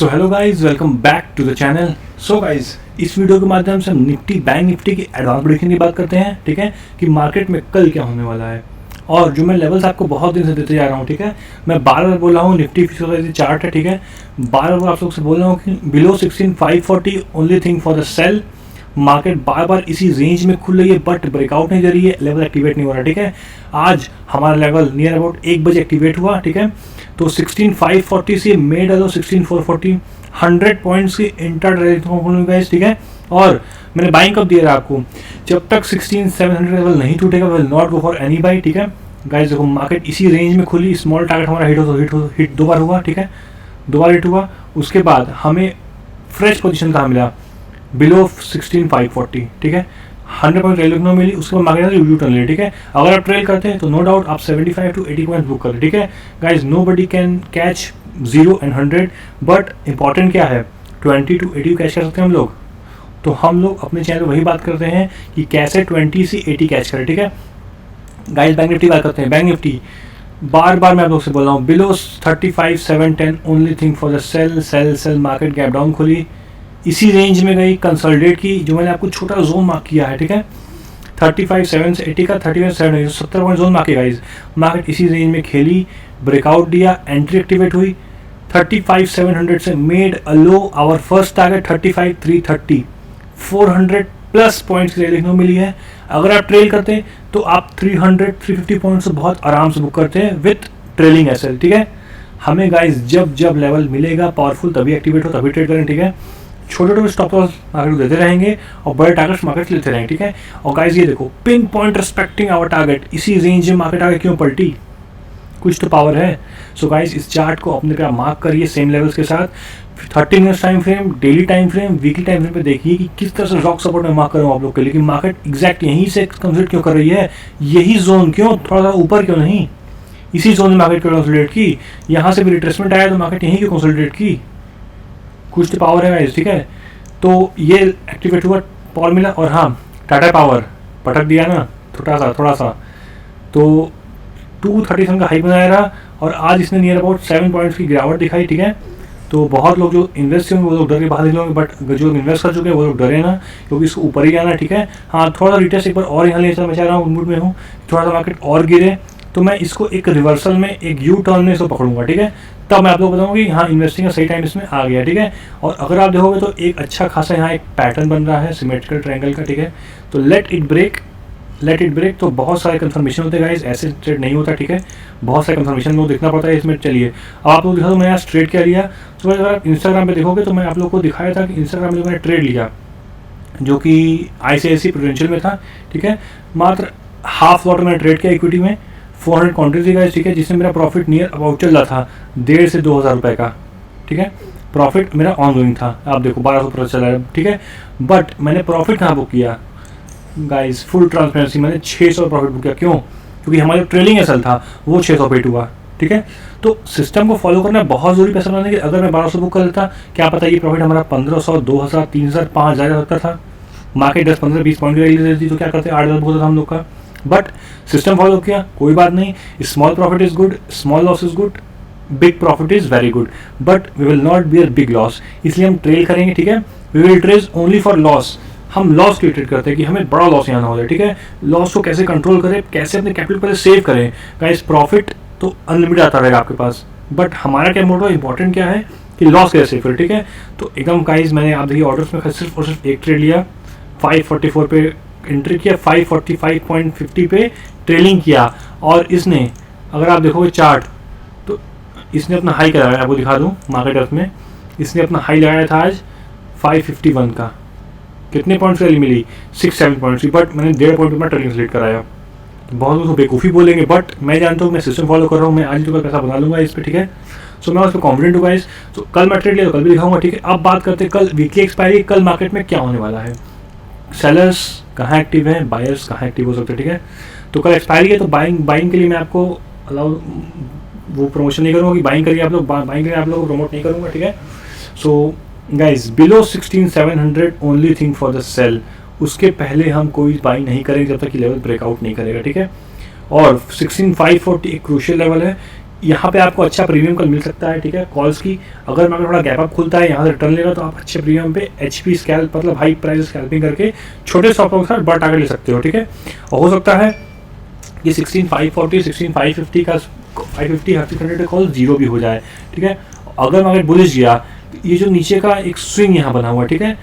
So hello guys, welcome back to the channel. So guys, इस video के माध्यम से हम निफ्टी बैंक निफ्टी की एडवांस प्रेडिक्शन की बात करते हैं। ठीक है, कि मार्केट में कल क्या होने वाला है और जो मैं लेवल्स आपको बहुत दिन से देते जा रहा हूँ। ठीक है, मैं बार बार बोल रहा हूँ, निफ्टी फिजिकल चार्ट है। ठीक है, बार बार आप लोग से बोल रहा हूँ कि below 16540 only thing for the sale. Market बार बार इसी रेंज में खुल रही है बट ब्रेकआउट नहीं दे रही है, लेवल एक्टिवेट नहीं हो रहा। ठीक है, आज हमारा लेवल नियर अबाउट 1 बजे एक्टिवेट हुआ। ठीक है, तो 16540 से मेड डालो 16440, 100 पॉइंट्स की इंटर गाइस। ठीक है, और मैंने बाइंग कब दिया आपको, जब तक 16700 लेवल नहीं टूटेगा will not go for any by. ठीक है गाइस, देखो मार्केट इसी रेंज में खुली, स्मॉल टारगेट हमारा हिट 2 बार हुआ। ठीक है, 2 बार हिट हुआ, उसके बाद हमें फ्रेश पोजीशन कहाँ मिला, बिलो 16540। ठीक है, 100 पॉइंट ट्रेल देखने मिली, उसके बाद मार्केट रिव्यू टर्न लिया। ठीक है, अगर आप ट्रेल करते हैं तो नो डाउट आप 75 to 80 पॉइंट बुक करें। ठीक है guys, nobody can catch 0 and 100, but important क्या है, 20 to 80 कैच कर सकते हैं हम लोग। तो हम लोग अपने चैनल वही बात करते हैं कि कैसे 20 से 80 कैच करें। ठीक है गाइज, बैंक निफ्टी बात करते हैं। बैंक निफ्टी बार बार मैं आप लोग से बोल रहा हूँ, below 35,710 only thing for the sale sale sale. Market gap down खुली, इसी रेंज में गई, कंसोलिडेट की, जो मैंने आपको छोटा जोन मार्क किया है। ठीक है, 35,700 से 80 का 35,700 70 point zone mark guys. Market इसी रेंज में खेली, ब्रेकआउट दिया, एंट्री एक्टिवेट हुई 35,700 से, made a low, our first target 35,330, 400 plus points की देखने को मिली है। अगर आप ट्रेल करते हैं तो आप 300-350 पॉइंट्स बहुत आराम से बुक करते हैं विथ ट्रेलिंग एसएल। ठीक है, हमें गाइज जब जब लेवल मिलेगा पावरफुल तभी एक्टिवेट हो, तभी ट्रेड करें। ठीक है, छोटे छोटे स्टॉप लॉस मार्केट देते रहेंगे और बड़े टारगेट्स मार्केट लेते रहेंगे। ठीक है, और गाइस ये देखो, pin point respecting our target, इसी रेंज में मार्केट आगे क्यों पलटी, कुछ तो पावर है। सो गाइस, इस चार्ट को अपने क्या मार्क करिए सेम लेवल्स के साथ, 30 minutes time frame, daily time frame, weekly time frame पे देखिए कि किस तरह से रॉक सपोर्ट में मार्क करूँ आप लोग के लिए, कि मार्केट एग्जैक्ट यहीं से कंसोलिडेट क्यों कर रही है, यही जोन क्यों, थोड़ा सा ऊपर क्यों नहीं, इसी जोन में मार्केट क्यों कंसोलिडेट की, यहाँ से भी रिट्रेसमेंट आया तो मार्केट यहीं क्यों कंसोलिडेट की, कुछ तो पावर है गाइस। ठीक है, तो ये एक्टिवेट हुआ, पॉल मिला, और हाँ टाटा पावर पटक दिया ना थोड़ा सा, तो 237 का हाई बनाया रहा और आज इसने नियर अबाउट 7 पॉइंट्स की गिरावट दिखाई। ठीक है, तो बहुत लोग जो इन्वेस्ट होंगे वो लोग डर के बाहर निकलेंगे, बट जो इन्वेस्ट कर चुके हैं वो लोग डरे ना, क्योंकि इसको ऊपर ही जाना। ठीक है, हाँ थोड़ा सा रिटेस्ट एक बार और यहाँ ले मैं चाह रहा हूँ, मूड में हूँ, थोड़ा सा मार्केट और गिरे तो मैं इसको एक रिवर्सल में, एक यू टर्न में इसको पकड़ूंगा। ठीक है, तब मैं आप लोग बताऊंगा कि हाँ इन्वेस्टिंग का सही टाइम इसमें आ गया। ठीक है, और अगर आप देखोगे तो एक अच्छा खासा यहाँ एक पैटर्न बन रहा है सिमेट्रिकल ट्रायंगल का। ठीक है, तो लेट इट ब्रेक, तो बहुत सारे कंफर्मेशन होते हैं गाइस, ऐसे ट्रेड नहीं होता। ठीक है, बहुत सारे कंफर्मेशन लोग देखना पड़ता है इसमें। चलिए अब आप लोग दिखा दो, मैं यहाँ ट्रेड क्या लिया। तो अगर आप इंस्टाग्राम पे देखोगे तो मैं आप लोग को दिखाया था कि इंस्टाग्राम में जो मैंने ट्रेड लिया, जो कि ICICI प्रूडेंशियल में था। ठीक है, मात्र हाफ लॉट मैंने ट्रेड किया इक्विटी में, 400 क्वांटिटी थी गाइस। ठीक है, जिसमें मेरा प्रॉफिट नियर अबाउट चल रहा था 1,500 से 2,000 रुपये का। ठीक है, प्रॉफिट मेरा ऑन गोइंग था, आप देखो 1200 पर चला है। ठीक है, बट मैंने प्रॉफिट कहाँ बुक किया गाइस, फुल ट्रांसपेरेंसी, मैंने 600 प्रॉफिट बुक किया। क्यों, क्योंकि हमारा जो ट्रेलिंग एसएल था वो 600 पे हुआ। ठीक है, तो सिस्टम को फॉलो करना बहुत जरूरी पैसा बनाने के। अगर मैं 1200 बुक कर लेता, क्या पता ये प्रॉफिट हमारा 1500, 2000, 3000, 5000 सकता था। मार्केट 10, 15, 20 पॉइंट की देती तो क्या करते, 8,000 बुक होता हम लोग का, बट सिस्टम फॉलो किया, कोई बात नहीं। Small profit is good, small loss is good, big profit is very good, but we will not be a big loss, इसलिए हम ट्रेल करेंगे। ठीक है, we will trade only for loss, हम लॉस की ट्रेड करते हैं कि हमें बड़ा लॉस यहाँ ना हो जाए। ठीक है, लॉस को कैसे कंट्रोल करें, कैसे अपने कैपिटल पहले सेव करें गाइस। प्रॉफिट तो अनलिमिटेड आता रहेगा आपके पास, बट हमारा क्या मोटो, इंपॉर्टेंट क्या है कि लॉस कैसे सेव करें। ठीक है, तो एकदम गाइस मैंने आप देखिए ऑर्डर्स में सिर्फ और सिर्फ एक ट्रेड लिया, 544 पे एंट्री किया, 545.50 पे ट्रेलिंग किया, और इसने अगर आप देखोगे चार्ट तो इसने अपना हाई लगाया, आपको दिखा दूं मार्केट अर्थ में, इसने अपना हाई लगाया था आज 551 का। कितने पॉइंट्स रैली मिली, 6-7 पॉइंट्स की, बट मैंने 1.5 पॉइंट में ट्रेलिंग सेलेक्ट कराया। तो बहुत लोग बेवकूफ़ी बोलेंगे, बट मैं जानता हूँ मैं सिस्टम फॉलो कर रहा हूँ, मैं आज तो पैसा बना लूँगा इस पर। ठीक है, सो मैं उस पर कॉन्फिडेंट हूँ गाइस। तो कल मैं ट्रेड लिया तो कल भी दिखाऊंगा। ठीक है, अब बात करते हैं कल वीकली एक्सपायरी, कल मार्केट में क्या होने वाला है, सेलर्स कहाँ एक्टिव हैं, बायर्स कहाँ एक्टिव हो सकते हैं। ठीक है, तो कल एक्सपायरी है, तो बाइंग के लिए मैं आपको अलाउ वो प्रमोशन नहीं करूँगा कि बाइंग करिए आप लोग, बाइंग करिए आप लोग को प्रमोट नहीं करूँगा। ठीक है, so guys below 16700 only thing for the sale, उसके पहले हम कोई बाइंग नहीं करेंगे जब तक कि लेवल ब्रेकआउट नहीं करेगा। ठीक है, और 16540 एक क्रूशियल लेवल है, यहाँ पे आपको अच्छा प्रीमियम कल मिल सकता है, ठीक है, कॉल्स की। अगर मार्केट थोड़ा गैप अप खुलता है, यहाँ से रिटर्न लेगा, तो आप अच्छे प्रीमियम पे HP स्कैल्प मतलब हाई प्राइस स्कैल्पिंग करके छोटे स्टॉप लॉस के साथ बड़ा टारगेट ले सकते हो, ठीक है। और हो सकता है कि 16540 16550 का 550 600 कॉल जीरो भी हो जाए, ठीक है। अगर मार्केट बुलिश गया, ये जो नीचे का एक स्विंग यहाँ बना हुआ है, ठीक है,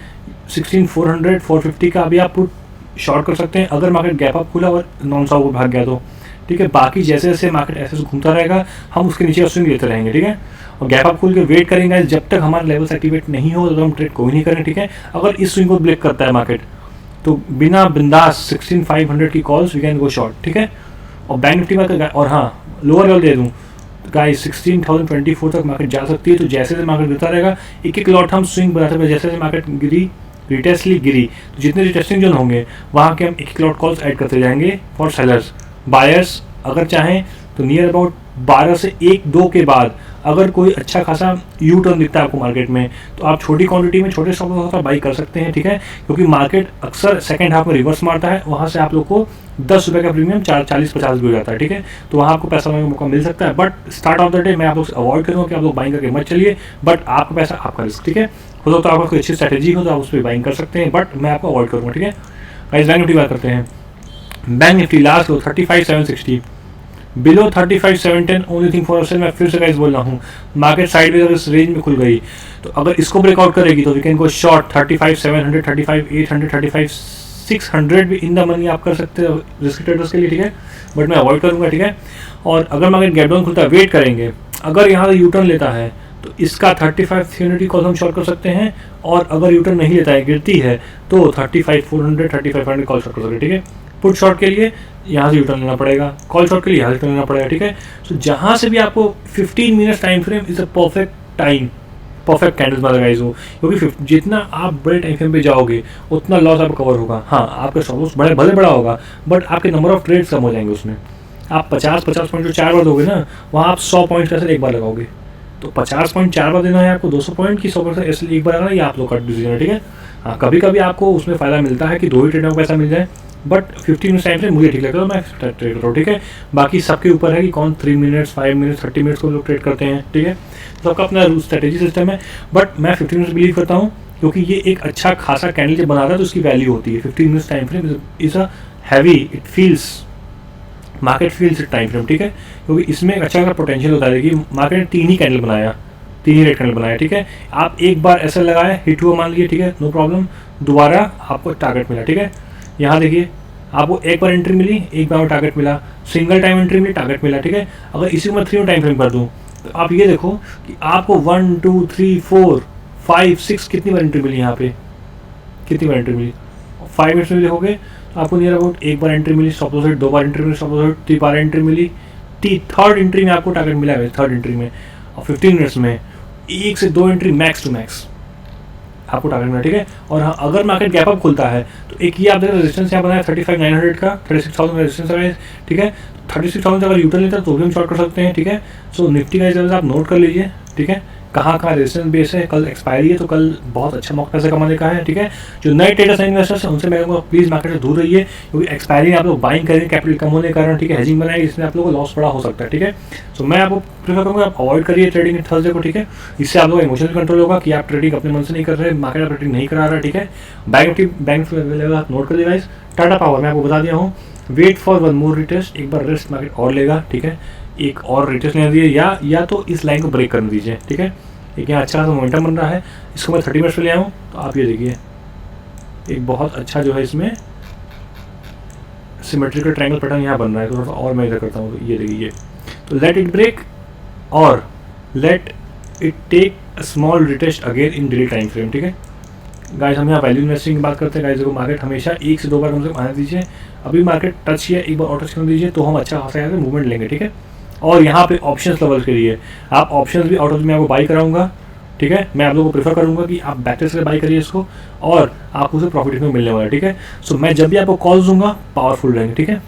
16400 450 का अभी आप पुट शॉर्ट कर सकते हैं अगर मार्केट गैप अप खुला और नॉन स्टॉप को भाग गया तो, ठीक है। बाकी जैसे जैसे मार्केट ऐसे घूमता रहेगा, हम उसके नीचे का स्विंग लेते रहेंगे, ठीक है। और गैप अप खुल के वेट करेंगे जब तक हमारे लेवल्स एक्टिवेट नहीं हो, तो हम ट्रेड कोई नहीं करें, ठीक है। अगर इस स्विंग को ब्रेक करता है मार्केट, तो बिना बिंदास 16500 की calls we can go short, ठीक है। और बैंक निफ्टी में और हाँ, लोअर लेवल दे दूँ गाइस 16024 तक मार्केट जा सकती है। तो जैसे जैसे मार्केट गिरता रहेगा, एक एक लॉट हम स्विंग बनाते हैं। जैसे जैसे मार्केट गिरी, रिटेस्टली गिरी, तो जितने रिटेस्टिंग जोन होंगे वहाँ के हम एक एक लॉट कॉल्स ऐड करते जाएंगे फॉर सेलर्स। बायर्स अगर चाहें तो नियर अबाउट 12 से 1-2 के बाद अगर कोई अच्छा खासा यू टर्न दिखता है आपको मार्केट में, तो आप छोटी क्वांटिटी में छोटे स्टॉक लॉस बाई कर सकते हैं, ठीक है। क्योंकि मार्केट अक्सर सेकंड हाफ में रिवर्स मारता है, वहाँ से आप लोग को 10 रुपये का प्रीमियम 40-50 भी हो जाता है, ठीक है। तो वहाँ आपको पैसा लगाने का मौका मिल सकता है। But start of the day मैं आप लोग से अवॉइड करूँगा कि आप लोग बाइंग करके मत चलिए, बट आपका पैसा आपका रिस्क, ठीक है। हो सकता है आपको कोई अच्छी स्ट्रैटेजी हो तो आप उस पर बाइंग कर सकते हैं, बट मैं आपको अवॉइड करूँगा, ठीक है। गाइस बैंक निफ्टी बात करते हैं। Bank Nifty last low 35760, below 35710 only thing for sale. मैं फिर से गाइस बोल रहा हूँ, मार्केट साइडवेज अगर इस रेंज में खुल गई, तो अगर इसको ब्रेकआउट करेगी तो वी कैन गो शॉर्ट 35700 35800 35600 भी इन द मनी आप कर सकते हो रिस्क ट्रेडर्स के लिए, ठीक है। बट मैं अवॉइड करूँगा, ठीक है। और अगर मार्केट गैप डाउन खुलता है, वेट करेंगे, अगर यहाँ से यू टर्न लेता है तो इसका 35300 कॉल हम शॉर्ट कर सकते हैं। और अगर यू टर्न नहीं लेता है, गिरती है, तो 35400 3500 कॉल शॉर्ट कर सकते हैं, ठीक है। पुट शॉर्ट के लिए यहाँ से यूटर्न लेना पड़ेगा, कॉल शॉर्ट के लिए यहाँ से लेना पड़ेगा, ठीक है। सो जहाँ से भी आपको 15 minutes time frame is a perfect time, perfect candles वाला गाइस हो, क्योंकि जितना आप बड़े टाइम फ्रेम पे जाओगे उतना लॉस आपका कवर होगा। हाँ, आपका स्टॉप लॉस भले बड़ा होगा, बट आपके नंबर ऑफ ट्रेड्स कम हो जाएंगे उसमें। आप 50 पॉइंट जो 4 बार दोगे ना, वहाँ आप 100 पॉइंट कैसे एक बार लगाओगे, तो 50 पॉइंट 4 बार देना है आपको, 200 पॉइंट की 100 ऐसे एक बार लगाना, ये आप लोग का डिसीजन है, ठीक है। हाँ, कभी कभी आपको उसमें फ़ायदा मिलता है कि 2 ही ट्रेडों को पैसा मिल जाए, बट 15 मिनट्स टाइम से मुझे ठीक लगता है तो मैं ट्रेड करता हूँ, ठीक है। बाकी सबके ऊपर है कि कौन 3 मिनट्स 5 मिनट्स 30 मिनट्स को लोग ट्रेड करते हैं, ठीक है। सबका अपना स्ट्रेटेजी सिस्टम है, बट मैं 15 मिनट्स बिलीव करता हूँ, क्योंकि ये एक अच्छा खासा कैंडल जब बना रहा है तो उसकी वैल्यू होती है। 15 minutes time frame is a heavy, it feels, market feels it time frame, ठीक है। क्योंकि इसमें एक अच्छा खासा पोटेंशियल होता है कि मार्केट ने 3 ही कैंडल बनाया, 3 ही रेड कैंडल बनाया, ठीक है। आप एक बार ऐसा लगाए, हिट हुआ मान लीजिए, ठीक है, नो प्रॉब्लम, दोबारा आपको टारगेट मिला, ठीक है। यहाँ देखिए, आपको एक बार एंट्री मिली, एक बार टारगेट मिला, सिंगल टाइम एंट्री मिली, टारगेट मिला, ठीक है। अगर इसी में 3 टाइम फ्रेम कर दूँ, तो आप ये देखो कि आपको 1 2 3 4 5 6 कितनी बार एंट्री मिली, यहाँ पे कितनी बार एंट्री मिली, 5 मिनट्स में देखोगे तो आपको नियर अबाउट एक बार एंट्री मिली, स्टॉप लॉस हिट 2 बार एंट्री मिली, स्टॉप लॉस हिट 3 बार एंट्री मिली, थर्ड एंट्री में आपको टारगेट मिला है, थर्ड एंट्री में। और 15 मिनट्स में 1 से 2 एंट्री मैक्स टू मैक्स आपको टारगेट मिला, ठीक है। और हाँ, अगर मार्केट गैप अप खुलता है तो एक ये आप देखो रेजिस्टेंस यहाँ बनाया 35900 का, 36000 का रेजिस्टेंस है, ठीक है। 36000 अगर यूटर्न लेता है तो भी हम शॉर्ट कर सकते हैं, ठीक है। सो निफ्टी का लेवल आप नोट कर लीजिए, ठीक है, कहाँ कहाँ रेजिस्टेंस बेस है। कल एक्सपायरी है तो कल बहुत अच्छा मौका पैसे कमाने का है, ठीक है। जो नए ट्रेडर्स हैं, इन्वेस्टर्स हैं, उनसे मैं कहूँगा प्लीज़ मार्केट से दूर रहिए, क्योंकि एक्सपायरी आप लोग बाइंग करेंगे कैपिटल कम होने के कारण, ठीक है। हेजिंग बनाएंगे, इसमें आप लोगों को लॉस बड़ा हो सकता है, ठीक है। सो मैं आपको प्रीफर करूँगा आप अवॉइड करिए ट्रेडिंग थर्सडे को, ठीक है। इससे आप लोग इमोशनल कंट्रोल होगा कि आप ट्रेडिंग अपने मन से नहीं कर रहे, मार्केट आप ट्रेडिंग नहीं करा रहा, ठीक है। बैंक लेवल आप नोट कर लीजिए गाइस। टाटा पावर मैं आपको बता दिया हूँ, वेट फॉर 1 मोर रिटेस्ट, एक बार रेस्ट मार्केट और लेगा, ठीक है। एक और रिटेस्ट लेने दीजिए, या तो इस लाइन को ब्रेक करने दीजिए, ठीक है। एक यहाँ अच्छा सा मोमेंटम बन रहा है, इसको मैं 30 मिनट्स पे ले आऊँ तो आप ये देखिए एक बहुत अच्छा जो है इसमें सिमेट्रिकल ट्रायंगल पैटर्न यहाँ बन रहा है। थोड़ा सा और मैं इधर करता हूँ, ये देखिए, तो लेट इट ब्रेक और let it take a small retest again in daily time frame, ठीक है गाइस। हम यहाँ वैल्यू इन्वेस्टिंग की बात करते हैं गाइस। देखो मार्केट हमेशा 1 से 2 बार हमसे आने दीजिए, अभी मार्केट टच किया, एक बार और टच करने दीजिए तो हम अच्छा खासा यहाँ से मूवमेंट लेंगे, ठीक है। और यहाँ पे ऑप्शंस लेवल के लिए आप ऑप्शंस भी आउट ऑफ में आपको बाई कराऊंगा, ठीक है। मैं आप लोगों को प्रेफर करूंगा कि आप बैकटेस्ट से बाई करिए इसको, और आपको उसे प्रॉफिट में मिलने वाला है, ठीक है। सो मैं जब भी आपको कॉल्स दूंगा पावरफुल रहेंगे, ठीक है।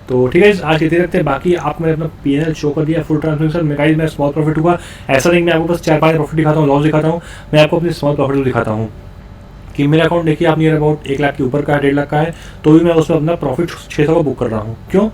तो ठीक है, आज इतने रखते हैं। बाकी आप मैंने अपना PNL शो कर दिया फुल ट्रांसफॉर्मेशन में गाइस। मैं स्मॉल प्रॉफिट हुआ, ऐसा नहीं मैं आपको बस 4-5 प्रॉफिट दिखाता हूँ, लॉस दिखाता हूँ, मैं आपको अपनी स्मॉल प्रॉफिट दिखाता हूँ कि मेरा अकाउंट देखिए आप नियर अबाउट 1 लाख के ऊपर का है, 1.5 लाख का है, तो भी मैं उसमें अपना प्रॉफिट 600 का बुक कर रहा हूँ। क्यों?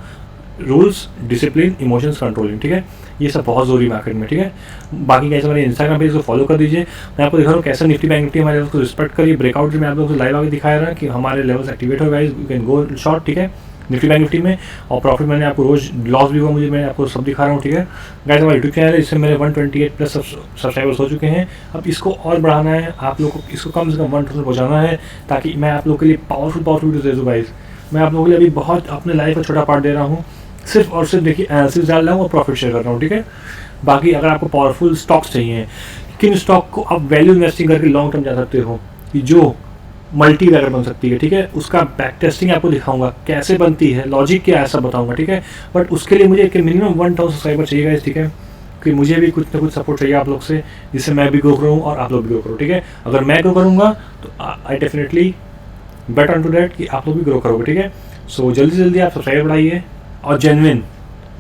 रूल्स, डिसिप्लिन, इमोशंस कंट्रोलिंग, ठीक है। ये सब बहुत ज़रूरी मार्केट में, ठीक है। बाकी कैसे हमारे इंस्टाग्राम पेज को फॉलो कर दीजिए। मैं आपको दिखा रहा हूँ कैसे निफ्टी बैंक निफ्टी हमारे को रिस्पेक्ट करिए। ब्रेकआउट जो मैं आप लोगों को लाइव आगे दिखाया रहा कि हमारे लेवल्स एक्टिवेट हो guys, you can go short, ठीक है, निफ्टी बैंक निफ्टी में। और प्रॉफिट मैंने आपको रोज लॉस भी हुआ मुझे, मैं आपको सब दिखा रहा हूँ, ठीक है गाइस। हमारा यूट्यूब चैनल है, इससे मेरे 128 प्लस सब्सक्राइबर्स हो चुके हैं। अब इसको और बढ़ाना है, आप लोगों को इसको कम से कम 1,000 पहुँचाना है, ताकि मैं आप लोगों के लिए पावरफुल वीडियो दे दूँ गाइस। मैं आप लोगों के लिए अभी बहुत अपने लाइफ का छोटा पार्ट दे रहा हूँ, सिर्फ और सिर्फ देखिए एनालिसिस डाल रहा हूँ और प्रॉफिट शेयर कर रहा हूँ, ठीक है। बाकी अगर आपको पावरफुल स्टॉक्स चाहिए, किन स्टॉक को आप वैल्यू इन्वेस्टिंग करके लॉन्ग टर्म जा सकते हो, कि जो मल्टी बैगर बन सकती है, ठीक है, उसका बैक टेस्टिंग आपको दिखाऊंगा कैसे बनती है, लॉजिक क्या है, सब बताऊंगा, ठीक है। बट उसके लिए मुझे एक मिनिमम 1,000 सब्सक्राइबर चाहिए, ठीक है, कि मुझे भी कुछ ना कुछ सपोर्ट चाहिए आप लोग से, जिससे मैं भी ग्रो करूँ और आप लोग भी ग्रो करो, ठीक है। अगर मैं ग्रो करूँगा तो I definitely bet on to that कि आप लोग भी ग्रो करोगे, ठीक है। सो जल्दी से जल्दी आप सब्सक्राइब बढ़ाइए, और जेन्युइन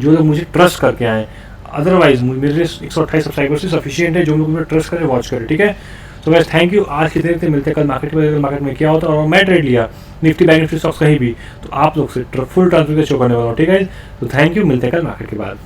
जो लोग मुझे ट्रस्ट करके आए, अदरवाइज मेरे 128 सब्सक्राइबर्स से सफिशिएंट है, जो लोग मुझे ट्रस्ट करें वॉच करें, ठीक है। तो गाइस थैंक यू। आज कितने देर मिलते हैं कल मार्केट में क्या होता है, और मैं ट्रेड लिया निफ्टी बैंक निफ्टी स्टॉक्स कहीं भी, तो आप लोग से फुल ट्रांसफर शो करने वाला हूँ, ठीक है। तो थैंक यू, मिलते हैं कल मार्केट के बाद।